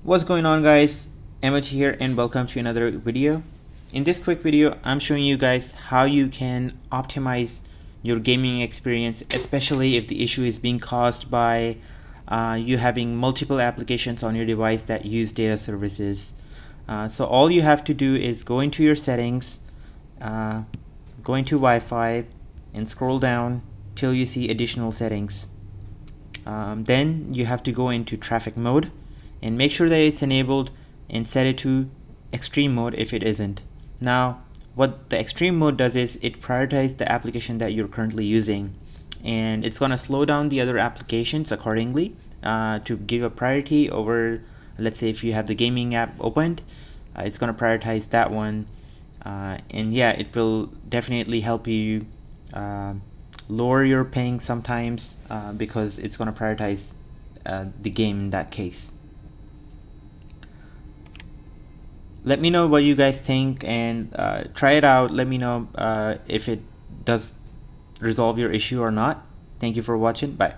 What's going on, guys? Emmett here and welcome to another video. In this quick video, I'm showing you guys how you can optimize your gaming experience, especially if the issue is being caused by you having multiple applications on your device that use data services. So all you have to do is go into your settings, go into Wi-Fi and scroll down till you see additional settings. Then you have to go into traffic mode and make sure that it's enabled and set it to extreme mode if it isn't. Now what the extreme mode does is it prioritizes the application that you're currently using, and it's gonna slow down the other applications accordingly to give a priority over, let's say if you have the gaming app opened, it's gonna prioritize that one, and yeah, it will definitely help you lower your ping sometimes because it's gonna prioritize the game in that case. Let me know what you guys think and try it out. Let me know if it does resolve your issue or not. Thank you for watching. Bye.